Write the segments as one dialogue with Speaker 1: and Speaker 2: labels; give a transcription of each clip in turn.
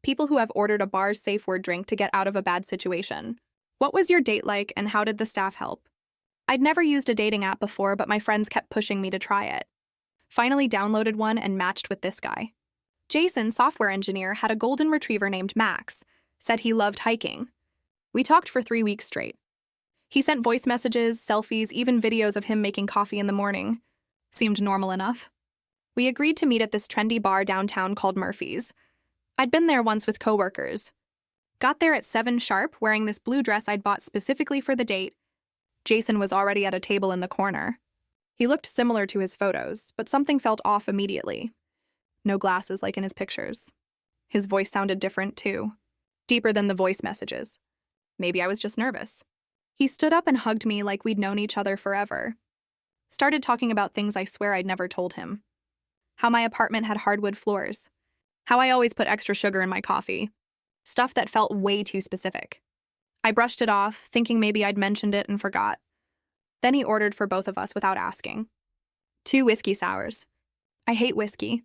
Speaker 1: people who have ordered a bar's safe word drink to get out of a bad situation. What was your date like, and how did the staff help? I'd never used a dating app before, but my friends kept pushing me to try it. Finally downloaded one and matched with this guy. Jason, software engineer, had a golden retriever named Max, said he loved hiking. We talked for 3 weeks straight. He sent voice messages, selfies, even videos of him making coffee in the morning. Seemed normal enough. We agreed to meet at this trendy bar downtown called Murphy's. I'd been there once with coworkers. Got there at 7 sharp, wearing this blue dress I'd bought specifically for the date. Jason was already at a table in the corner. He looked similar to his photos, but something felt off immediately. No glasses like in his pictures. His voice sounded different, too. Deeper than the voice messages. Maybe I was just nervous. He stood up and hugged me like we'd known each other forever. Started talking about things I swear I'd never told him. How my apartment had hardwood floors. How I always put extra sugar in my coffee. Stuff that felt way too specific. I brushed it off, thinking maybe I'd mentioned it and forgot. Then he ordered for both of us without asking. 2 whiskey sours. I hate whiskey.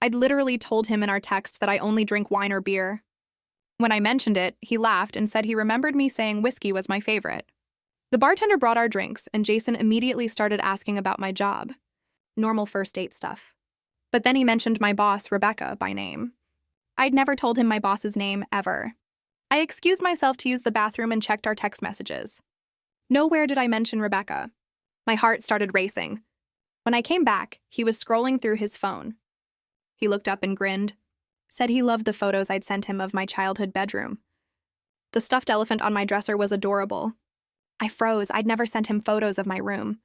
Speaker 1: I'd literally told him in our text that I only drink wine or beer. When I mentioned it, he laughed and said he remembered me saying whiskey was my favorite. The bartender brought our drinks, and Jason immediately started asking about my job. Normal first date stuff. But then he mentioned my boss, Rebecca, by name. I'd never told him my boss's name, ever. I excused myself to use the bathroom and checked our text messages. Nowhere did I mention Rebecca. My heart started racing. When I came back, he was scrolling through his phone. He looked up and grinned. Said he loved the photos I'd sent him of my childhood bedroom. The stuffed elephant on my dresser was adorable. I froze. I'd never sent him photos of my room.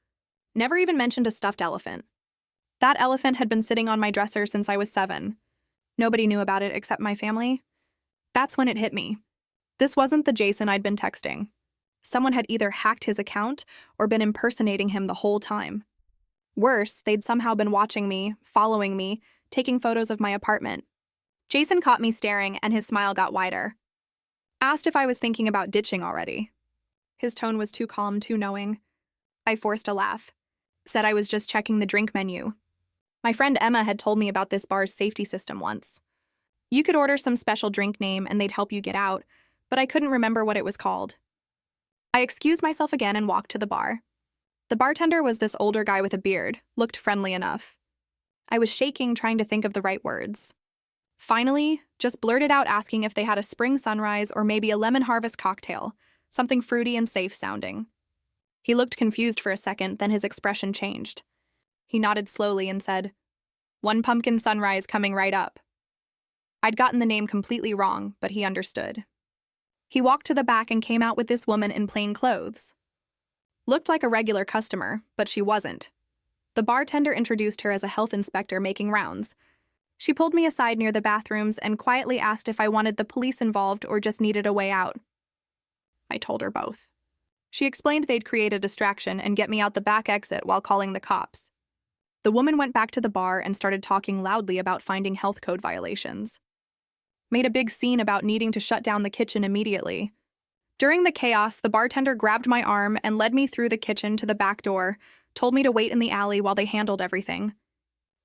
Speaker 1: Never even mentioned a stuffed elephant. That elephant had been sitting on my dresser since I was 7. Nobody knew about it except my family. That's when it hit me. This wasn't the Jason I'd been texting. Someone had either hacked his account or been impersonating him the whole time. Worse, they'd somehow been watching me, following me, taking photos of my apartment. Jason caught me staring, and his smile got wider. Asked if I was thinking about ditching already. His tone was too calm, too knowing. I forced a laugh. Said I was just checking the drink menu. My friend Emma had told me about this bar's safety system once. You could order some special drink name and they'd help you get out, but I couldn't remember what it was called. I excused myself again and walked to the bar. The bartender was this older guy with a beard, looked friendly enough. I was shaking, trying to think of the right words. Finally, just blurted out asking if they had a spring sunrise or maybe a lemon harvest cocktail, something fruity and safe sounding. He looked confused for a second, then his expression changed. He nodded slowly and said, "1 pumpkin sunrise coming right up." I'd gotten the name completely wrong, but he understood. He walked to the back and came out with this woman in plain clothes. Looked like a regular customer, but she wasn't. The bartender introduced her as a health inspector making rounds. She pulled me aside near the bathrooms and quietly asked if I wanted the police involved or just needed a way out. I told her both. She explained they'd create a distraction and get me out the back exit while calling the cops. The woman went back to the bar and started talking loudly about finding health code violations. Made a big scene about needing to shut down the kitchen immediately. During the chaos, the bartender grabbed my arm and led me through the kitchen to the back door, told me to wait in the alley while they handled everything.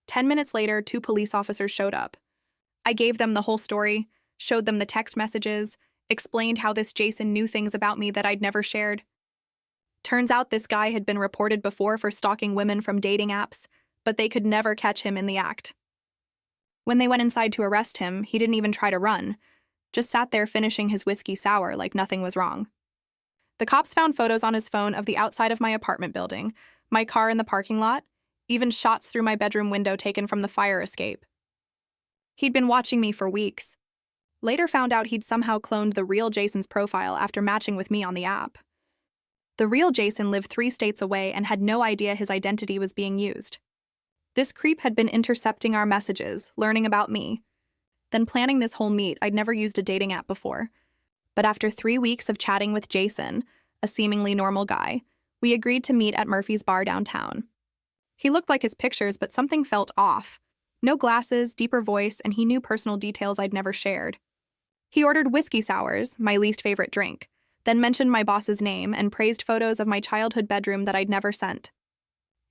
Speaker 1: 10 minutes later, 2 police officers showed up. I gave them the whole story, showed them the text messages, explained how this Jason knew things about me that I'd never shared. Turns out this guy had been reported before for stalking women from dating apps, but they could never catch him in the act. When they went inside to arrest him, he didn't even try to run, just sat there finishing his whiskey sour like nothing was wrong. The cops found photos on his phone of the outside of my apartment building, my car in the parking lot, even shots through my bedroom window taken from the fire escape. He'd been watching me for weeks. Later found out he'd somehow cloned the real Jason's profile after matching with me on the app. The real Jason lived 3 states away and had no idea his identity was being used. This creep had been intercepting our messages, learning about me, then planning this whole meet. I'd never used a dating app before. But after 3 weeks of chatting with Jason, a seemingly normal guy, we agreed to meet at Murphy's bar downtown. He looked like his pictures, but something felt off. No glasses, deeper voice, and he knew personal details I'd never shared. He ordered whiskey sours, my least favorite drink, then mentioned my boss's name and praised photos of my childhood bedroom that I'd never sent.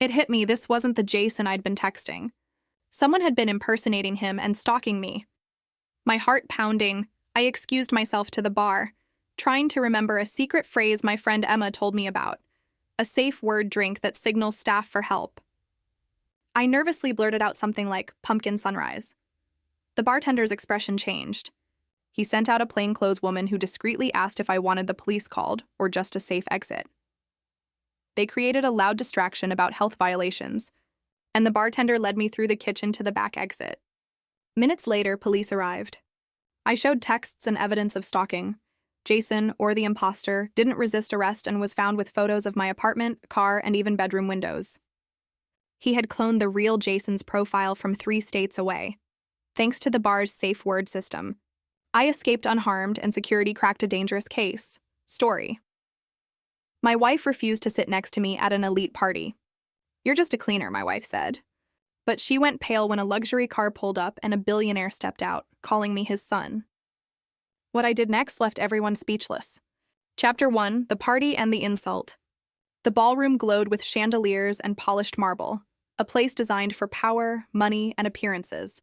Speaker 1: It hit me this wasn't the Jason I'd been texting. Someone had been impersonating him and stalking me. My heart pounding, I excused myself to the bar, trying to remember a secret phrase my friend Emma told me about, a safe word drink that signals staff for help. I nervously blurted out something like pumpkin sunrise. The bartender's expression changed. He sent out a plainclothes woman who discreetly asked if I wanted the police called or just a safe exit. They created a loud distraction about health violations, and the bartender led me through the kitchen to the back exit. Minutes later, police arrived. I showed texts and evidence of stalking. Jason, or the imposter, didn't resist arrest and was found with photos of my apartment, car, and even bedroom windows. He had cloned the real Jason's profile from 3 states away. Thanks to the bar's safe word system, I escaped unharmed and security cracked a dangerous case. Story. My wife refused to sit next to me at an elite party. "You're just a cleaner," my wife said. But she went pale when a luxury car pulled up and a billionaire stepped out, calling me his son. What I did next left everyone speechless. Chapter 1: The Party and the Insult. The ballroom glowed with chandeliers and polished marble, a place designed for power, money, and appearances.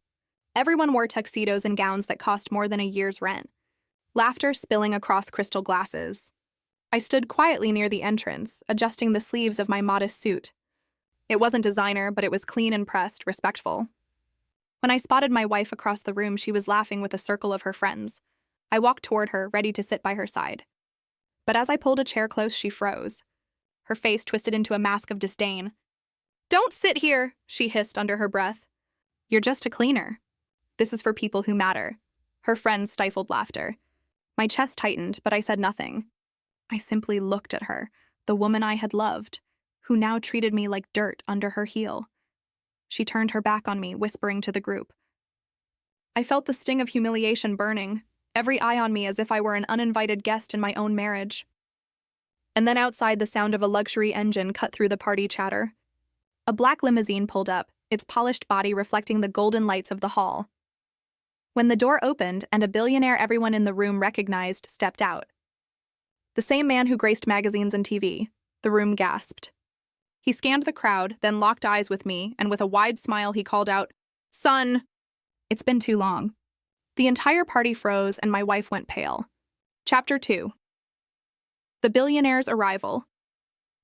Speaker 1: Everyone wore tuxedos and gowns that cost more than a year's rent, laughter spilling across crystal glasses. I stood quietly near the entrance, adjusting the sleeves of my modest suit. It wasn't designer, but it was clean and pressed, respectful. When I spotted my wife across the room, she was laughing with a circle of her friends. I walked toward her, ready to sit by her side. But as I pulled a chair close, she froze. Her face twisted into a mask of disdain. "Don't sit here," she hissed under her breath. "You're just a cleaner. This is for people who matter." Her friends stifled laughter. My chest tightened, but I said nothing. I simply looked at her, the woman I had loved, who now treated me like dirt under her heel. She turned her back on me, whispering to the group. I felt the sting of humiliation burning, every eye on me as if I were an uninvited guest in my own marriage. And then outside, the sound of a luxury engine cut through the party chatter. A black limousine pulled up, its polished body reflecting the golden lights of the hall. When the door opened and a billionaire everyone in the room recognized stepped out. The same man who graced magazines and TV. The room gasped. He scanned the crowd, then locked eyes with me, and with a wide smile he called out, "Son!" It's been too long. The entire party froze and my wife went pale. Chapter 2: The billionaire's arrival.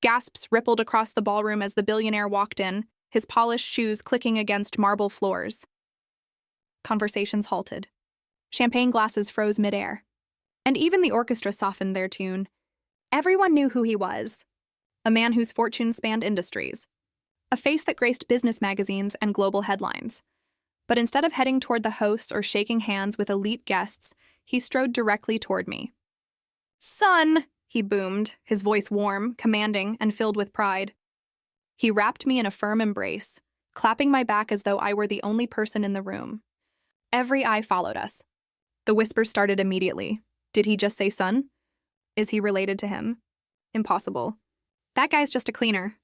Speaker 1: Gasps rippled across the ballroom as the billionaire walked in, his polished shoes clicking against marble floors. Conversations halted. Champagne glasses froze midair. And even the orchestra softened their tune. Everyone knew who he was. A man whose fortune spanned industries. A face that graced business magazines and global headlines. But instead of heading toward the hosts or shaking hands with elite guests, he strode directly toward me. "Son!" he boomed, his voice warm, commanding, and filled with pride. He wrapped me in a firm embrace, clapping my back as though I were the only person in the room. Every eye followed us. The whispers started immediately. Did he just say son? Is he related to him? Impossible. That guy's just a cleaner.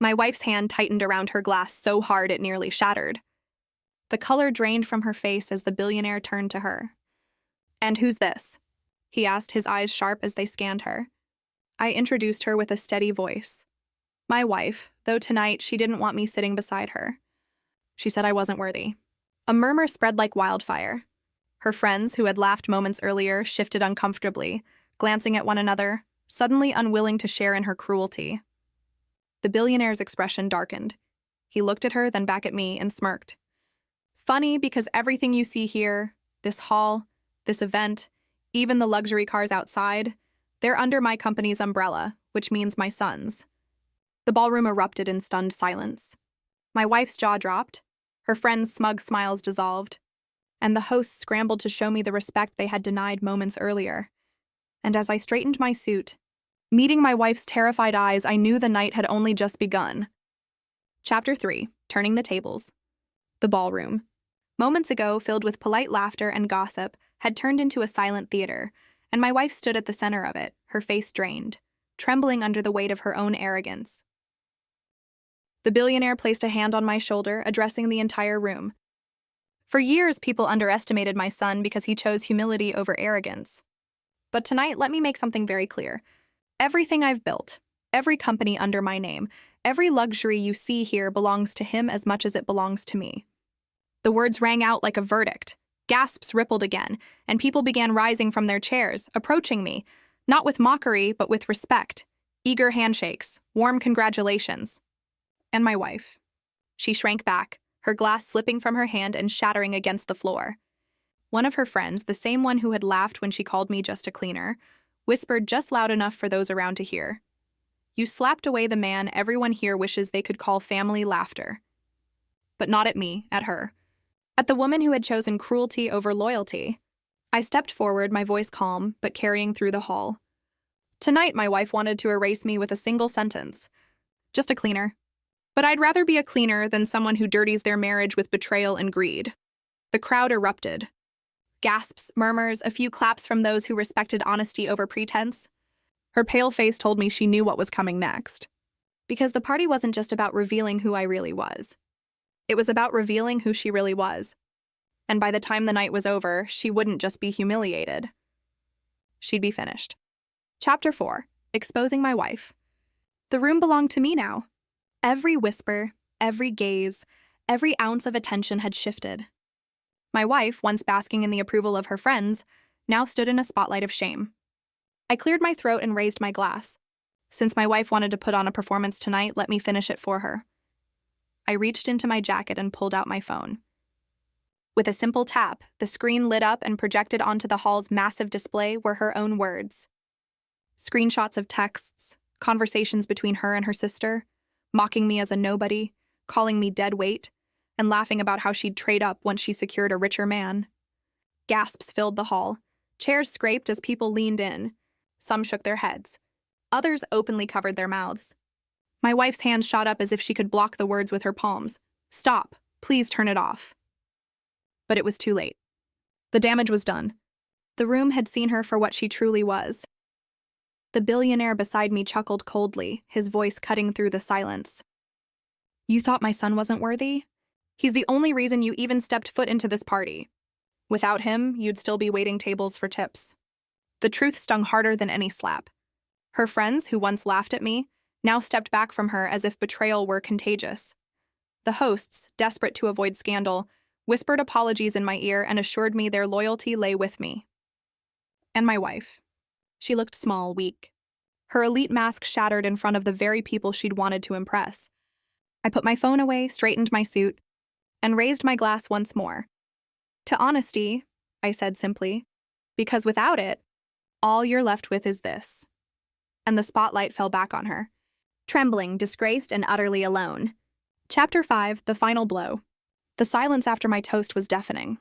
Speaker 1: My wife's hand tightened around her glass so hard it nearly shattered. The color drained from her face as the billionaire turned to her. "And who's this?" he asked, his eyes sharp as they scanned her. I introduced her with a steady voice. My wife, though tonight she didn't want me sitting beside her. She said I wasn't worthy. A murmur spread like wildfire. Her friends, who had laughed moments earlier, shifted uncomfortably, glancing at one another, suddenly unwilling to share in her cruelty. The billionaire's expression darkened. He looked at her, then back at me, and smirked. "Funny, because everything you see here, this hall, this event, even the luxury cars outside, they're under my company's umbrella, which means my son's." The ballroom erupted in stunned silence. My wife's jaw dropped. Her friends' smug smiles dissolved. And the hosts scrambled to show me the respect they had denied moments earlier. And as I straightened my suit, meeting my wife's terrified eyes, I knew the night had only just begun. Chapter 3: Turning the Tables. The ballroom. Moments ago, filled with polite laughter and gossip, had turned into a silent theater, and my wife stood at the center of it, her face drained, trembling under the weight of her own arrogance. The billionaire placed a hand on my shoulder, addressing the entire room. For years, people underestimated my son because he chose humility over arrogance. But tonight, let me make something very clear. Everything I've built, every company under my name, every luxury you see here belongs to him as much as it belongs to me. The words rang out like a verdict, Gasps rippled again, and people began rising from their chairs, approaching me, not with mockery, but with respect. Eager handshakes, warm congratulations. And my wife. She shrank back, her glass slipping from her hand and shattering against the floor. One of her friends, the same one who had laughed when she called me just a cleaner, whispered just loud enough for those around to hear. You slapped away the man everyone here wishes they could call family laughter. But not at me, at her. At the woman who had chosen cruelty over loyalty. I stepped forward, my voice calm, but carrying through the hall. Tonight, my wife wanted to erase me with a single sentence. Just a cleaner. But I'd rather be a cleaner than someone who dirties their marriage with betrayal and greed. The crowd erupted. Gasps, murmurs, a few claps from those who respected honesty over pretense. Her pale face told me she knew what was coming next. Because the party wasn't just about revealing who I really was. It was about revealing who she really was. And by the time the night was over, she wouldn't just be humiliated. She'd be finished. Chapter 4. Exposing my wife. The room belonged to me now. Every whisper, every gaze, every ounce of attention had shifted. My wife, once basking in the approval of her friends, now stood in a spotlight of shame. I cleared my throat and raised my glass. Since my wife wanted to put on a performance tonight, let me finish it for her. I reached into my jacket and pulled out my phone. With a simple tap, the screen lit up and projected onto the hall's massive display were her own words. Screenshots of texts, conversations between her and her sister, mocking me as a nobody, calling me dead weight, and laughing about how she'd trade up once she secured a richer man. Gasps filled the hall. Chairs scraped as people leaned in. Some shook their heads. Others openly covered their mouths. My wife's hand shot up as if she could block the words with her palms. Stop. Please turn it off. But it was too late. The damage was done. The room had seen her for what she truly was. The billionaire beside me chuckled coldly, his voice cutting through the silence. You thought my son wasn't worthy? He's the only reason you even stepped foot into this party. Without him, you'd still be waiting tables for tips. The truth stung harder than any slap. Her friends, who once laughed at me, now stepped back from her as if betrayal were contagious. The hosts, desperate to avoid scandal, whispered apologies in my ear and assured me their loyalty lay with me. And my wife. She looked small, weak. Her elite mask shattered in front of the very people she'd wanted to impress. I put my phone away, straightened my suit, and raised my glass once more. To honesty, I said simply, because without it, all you're left with is this. And the spotlight fell back on her. Trembling, disgraced, and utterly alone. Chapter 5, The Final Blow. The silence after my toast was deafening.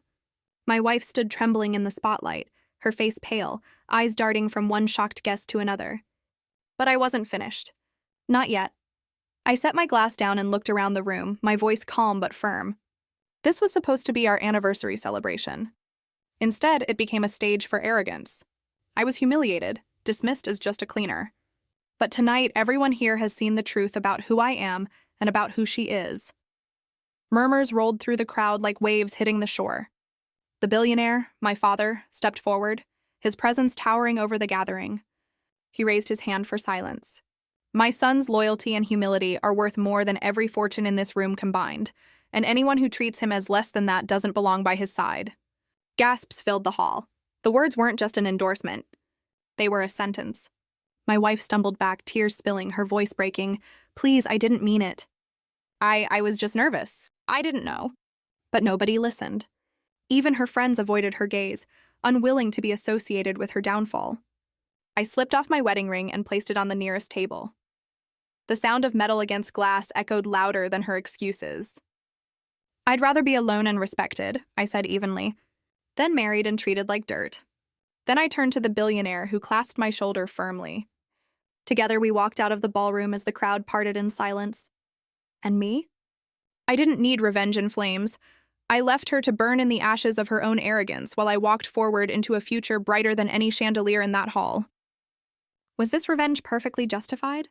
Speaker 1: My wife stood trembling in the spotlight, her face pale, eyes darting from one shocked guest to another. But I wasn't finished. Not yet. I set my glass down and looked around the room, my voice calm but firm. This was supposed to be our anniversary celebration. Instead, it became a stage for arrogance. I was humiliated, dismissed as just a cleaner. But tonight, everyone here has seen the truth about who I am and about who she is. Murmurs rolled through the crowd like waves hitting the shore. The billionaire, my father, stepped forward, his presence towering over the gathering. He raised his hand for silence. My son's loyalty and humility are worth more than every fortune in this room combined, and anyone who treats him as less than that doesn't belong by his side. Gasps filled the hall. The words weren't just an endorsement. They were a sentence. My wife stumbled back, tears spilling, her voice breaking. Please, I didn't mean it. I was just nervous. I didn't know. But nobody listened. Even her friends avoided her gaze, unwilling to be associated with her downfall. I slipped off my wedding ring and placed it on the nearest table. The sound of metal against glass echoed louder than her excuses. I'd rather be alone and respected, I said evenly, then married and treated like dirt. Then I turned to the billionaire who clasped my shoulder firmly. Together we walked out of the ballroom as the crowd parted in silence. And me? I didn't need revenge in flames. I left her to burn in the ashes of her own arrogance while I walked forward into a future brighter than any chandelier in that hall. Was this revenge perfectly justified?